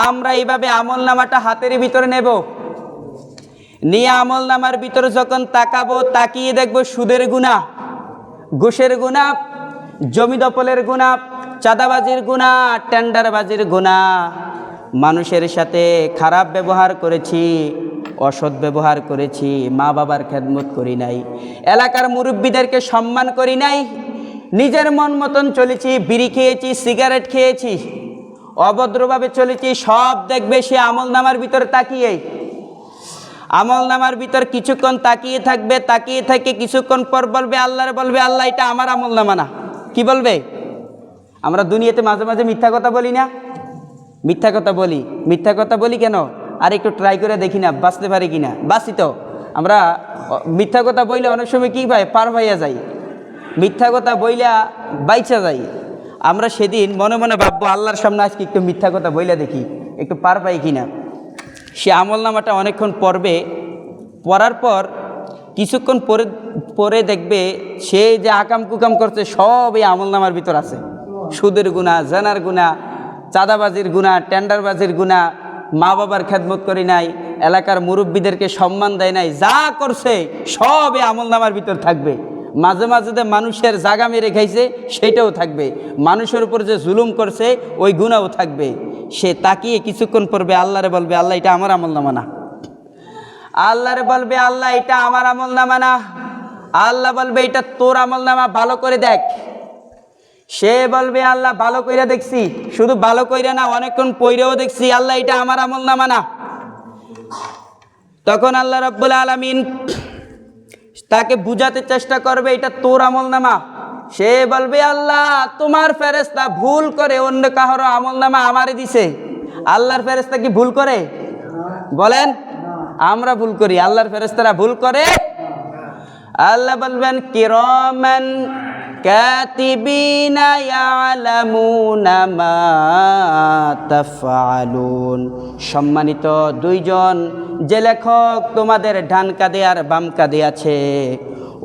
আমরা এইভাবে আমলনামাটা হাতের ভিতরে নেব, নিয়ে আমলনামার ভিতরে যখন তাকাবো, তাকিয়ে দেখবো সুদের গুনাহ, ঘুষের গুনাহ, জমি দখলের গুনাহ, চাঁদাবাজির গুনাহ, টেন্ডারবাজির গুনাহ, মানুষের সাথে খারাপ ব্যবহার করেছি, অসৎ ব্যবহার করেছি, মা বাবার খেদমত করি নাই, এলাকার মুরব্বীদেরকে সম্মান করি নাই, নিজের মন মতন চলেছি, বিড়ি খেয়েছি, সিগারেট খেয়েছি, অভদ্রভাবে চলেছি, সব দেখবে সে আমলনামার ভিতরে তাকিয়ে। আমলনামার ভিতর কিছুক্ষণ তাকিয়ে থাকবে, তাকিয়ে থেকে কিছুক্ষণ পর বলবে, আল্লাহর বলবে, আল্লাহ এটা আমার আমলনামা না। কি বলবে? আমরা দুনিয়াতে মাঝে মাঝে মিথ্যা কথা বলি না? মিথ্যা কথা বলি। মিথ্যা কথা বলি কেন? আর একটু ট্রাই করে দেখি না বাঁচতে পারি কিনা। বাঁচি তো। আমরা মিথ্যা কথা বইলে অনেক সময় কী পাই? পার হইয়া যাই। মিথ্যা কথা বইলা বাইচা যাই। আমরা সেদিন মনে মনে ভাববো, আল্লাহর সামনে আজকে একটু মিথ্যা কথা বইলা দেখি, একটু পার পাই কিনা। সে আমলনামাটা অনেকক্ষণ পড়বে, পড়ার পর কিছুক্ষণ পরে দেখবে সে যে আকাম কুকাম করছে সব এই আমলনামার ভিতর আছে। সুদের গুনাহ, জানার গুনাহ, চাঁদাবাজির গুনাহ, টেন্ডারবাজির গুনাহ, মা বাবার খেদমত করি নাই, এলাকার মুরব্বীদেরকে সম্মান দেয় নাই, যা করছে সব এই আমলনামার ভিতর থাকবে। মাঝে মাঝে যে মানুষের জাগা মেরে খাইছে সেটাও থাকবে, মানুষের উপর যে জুলুম করছে ওই গুনাহও থাকবে। সে তাকিয়ে কিছুক্ষণ পড়বে, আল্লাহরে বলবে, আল্লাহ এটা আমার আমলনামা না। আল্লাহরে বলবে, আল্লাহ এটা আমার আমলনামা না। আল্লাহ বলবে, এটা তোর আমলনামা, ভালো করে দেখ। সে বলবে, আল্লাহ ভালো কইরা দেখছি, শুধু ভালো কইরা না, অনেকক্ষণ পইরেও দেখছি, আল্লাহ এটা আমার আমলনামা না। তখন আল্লাহ রাব্বুল আলামিন তাকে বুঝাতে চেষ্টা করবে, এটা তোর আমলনামা। সে বলবে, আল্লাহ তোমার ফেরেশতা ভুল করে অন্য কারো আমলনামা আমারে দিছে। আল্লাহর ফেরেশতা কি ভুল করে? বলেন, আমরা ভুল করি, আল্লাহর ফেরেশতারা ভুল করে? আল্লাহ বলবেন, কিরামান কাতিবিনা ইয়ালামুনা মা তাফআলুন। সম্মানিত দুইজন যে লেখক তোমাদের ডান কাঁধে আর বাম কাঁধে আছে,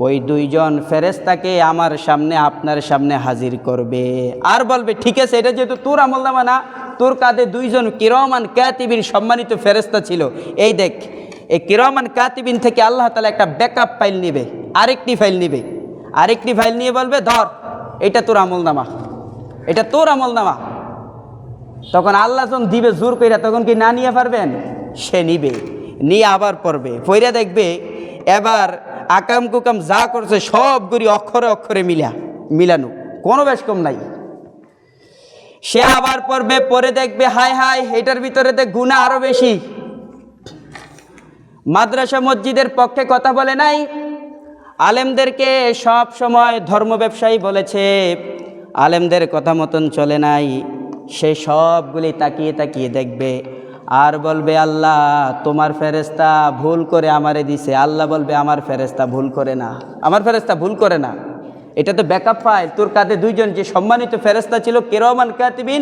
ওই দুইজন ফেরেশতাকে আমার সামনে, আপনার সামনে হাজির করবে। আর বলবে, ঠিক আছে, এটা যেহেতু তোর আমলনামা না, তোর কাঁধে দুইজন কিরামান কাতিবিন সম্মানিত ফেরেশতা ছিল, এই দেখ, এই কিরামান কাতিবিন থেকে আল্লাহ তাআলা একটা ব্যাকআপ ফাইল নেবে, আরেকটি ফাইল নেবে, আরেকটি ফাইল নিয়ে বলবে, ধর এটা তোর আমলনামা, এটা তোর আমলনামা। তখন আল্লাহ যখন দিবে জোর কইরা, তখন কি না নিয়ে পারবেন? সে নিবে, নিয়ে আবার পড়বে, পড়ে দেখবে এবার আকাম কুকাম যা করছে সবগুলি অক্ষরে অক্ষরে মিলানো, কোনো বেশ কম নাই। সে আবার পড়বে, পরে দেখবে, হায় হায়, এটার ভিতরে দেখ গুনাহ আরো বেশি। মাদ্রাসা মসজিদের পক্ষে কথা বলে নাই, আলেমদেরকে সব সময় ধর্ম ব্যবসায়ী বলেছে, আলেমদের কথা মতন চলে নাই। সে সবগুলি তাকিয়ে তাকিয়ে দেখবে আর বলবে, আল্লাহ তোমার ফেরেশতা ভুল করে আমারে দিছে। আল্লাহ বলবে, আমার ফেরেশতা ভুল করে না, আমার ফেরেশতা ভুল করে না, এটা তো ব্যাকআপ ফাইল। তোর কাঁধে দুইজন যে সম্মানিত ফেরেশতা ছিল কিরামান কাতিবিন,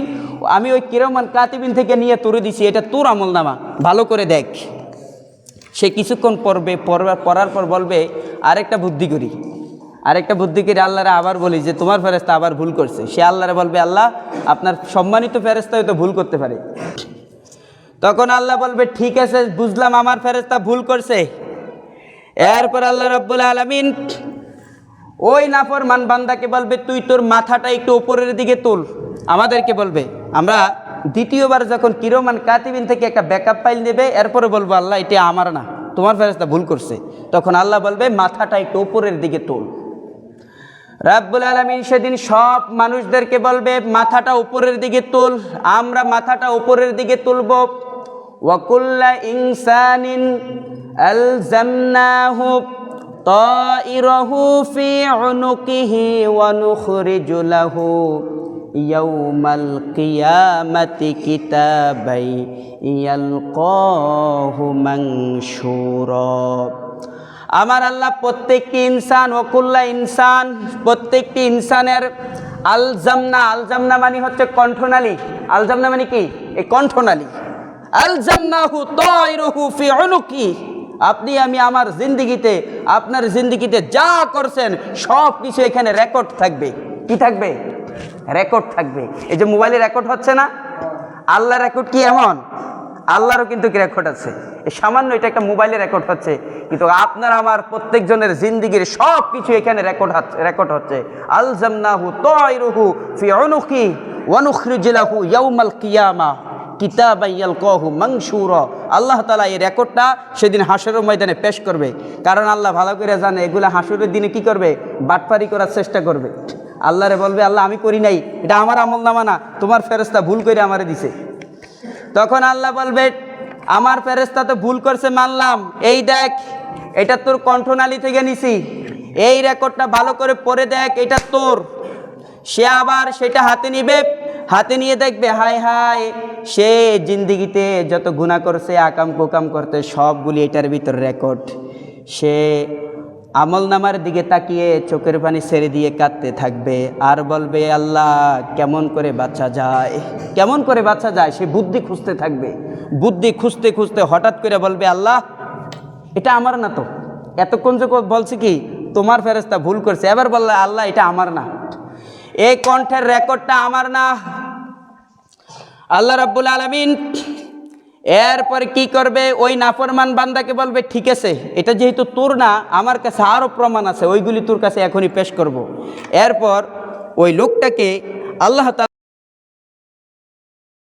আমি ওই কিরামান কাতিবিন থেকে নিয়ে তোরে দিছি, এটা তোর আমলনামা, ভালো করে দেখ। সে কিছুক্ষণ পড়ার পর বলবে, আরেকটা বুদ্ধি করি, আরেকটা বুদ্ধি করে আল্লাহরে আবার বলি যে তোমার ফেরেশতা আবার ভুল করছে। সে আল্লাহরে বলবে, আল্লাহ আপনার সম্মানিত ফেরেশতা হয়তো ভুল করতে পারে। তখন আল্লাহ বলবে, ঠিক আছে, বুঝলাম আমার ফেরেশতা ভুল করছে। এরপর আল্লাহ রাব্বুল আলামিন ওই নাফরমান বান্দাকে বলবে, তুই তোর মাথাটা একটু উপরের দিকে তুল। আমাদেরকে বলবে, আমরা দ্বিতীয়বার যখন কিরামান কাতিবিন থেকে একটা ব্যাকআপ ফাইল নেবে, এরপরে বলবো, আল্লাহ এটা আমার না, তোমার ফেরেশতা ভুল করছে। তখন আল্লাহ বলবে, মাথাটা একটু উপরের দিকে তুল। রাব্বুল আলামিন সেদিন সব মানুষদেরকে বলবে, মাথাটা উপরের দিকে তুল। আমরা মাথাটা উপরের দিকে তুলব। ওয়া কুল্লা ইনসানিন আলজামনাহু তাইরাহু ফি উনুকিহি ওয়া নুখরিজু লাহু ইয়াউমাল কিয়ামাতি কিতাবাই ইয়ালকাহু মানশুরা। আমার আল্লাহ প্রত্যেকটি ইনসান, ওকুল্লা ইনসান, প্রত্যেকটি ইনসানের আলজামনা, আলজামনা মানে হচ্ছে কণ্ঠনালী। আলজামনা মানে কি? এই কণ্ঠনালী। আলজামনাহু তাইরুহু ফি উনুকি। আপনি আমি আমার জিন্দেগিতে, আপনার জিন্দেগিতে যা করছেন সব কিছু এখানে রেকর্ড থাকবে। কি থাকবে? রেকর্ড থাকবে। এই যে মোবাইলে রেকর্ড হচ্ছে না, আল্লাহ রেকর্ড কি এমন? আল্লাহরও কিন্তু কি রেকর্ড আছে। এই সামান্য এটা একটা মোবাইলে রেকর্ড হচ্ছে, কিন্তু আপনার আমার প্রত্যেকজনের জিন্দিগির সব কিছু এখানে রেকর্ড হচ্ছে। আলজামনাহু তায়রুহু ফি উনুকি ওয়া নুখরিজু লাহু ইয়াউমাল কিয়ামা কিতাবান ইয়ালকাহু মানশুরা। আল্লাহ তাআলা এই রেকর্ডটা সেদিন হাসরের ময়দানে পেশ করবে, কারণ আল্লাহ ভালো করে জানে এগুলা হাসরের দিনে কি করবে, বাটপারি করার চেষ্টা করবে। আল্লাহরে বলবে, আল্লাহ আমি করি নাই, এটা আমার আমলনামা না, তোমার ফেরেশতা ভুল করে আমারে দিছে। তখন আল্লাহ বলবে, আমার ফেরেশতা তো ভুল করছে মানলাম, এই দেখ এটা তোর কণ্ঠনালী থেকে নিছি, এই রেকর্ডটা ভালো করে পড়ে দেখ, এটা তোর। সে আবার সেটা হাতে নিবে, হাতে নিয়ে দেখবে হায় হায় সে জিন্দিগিতে যত গুনাহ করছে, আকাম কুকাম করতে, সবগুলি এটার ভিতর রেকর্ড। সে আমলনামার দিকে তাকিয়ে চোখের পানি ছেড়ে দিয়ে কাঁদতে থাকবে আর বলবে, আল্লাহ কেমন করে বাঁচা যায়, কেমন করে বাঁচা যায়। সে বুদ্ধি খুঁজতে থাকবে, বুদ্ধি খুঁজতে খুঁজতে হঠাৎ করে বলবে, আল্লাহ এটা আমার না তো, এতক্ষণ যে বলছি কি তোমার ফেরেশতা ভুল করছে, এবার বললে আল্লাহ এটা আমার না, এই কণ্ঠের রেকর্ডটা আমার না। আল্লাহ রাব্বুল আলামিন এরপর কি করবে, ওই নাফরমান বান্দাকে বলবে, ঠিক আছে এটা যেহেতু তোর না, আমার কাছে আরও প্রমাণ আছে, ওইগুলি তোর কাছে এখনই পেশ করব। এরপর ওই লোকটাকে আল্লাহ তাআলা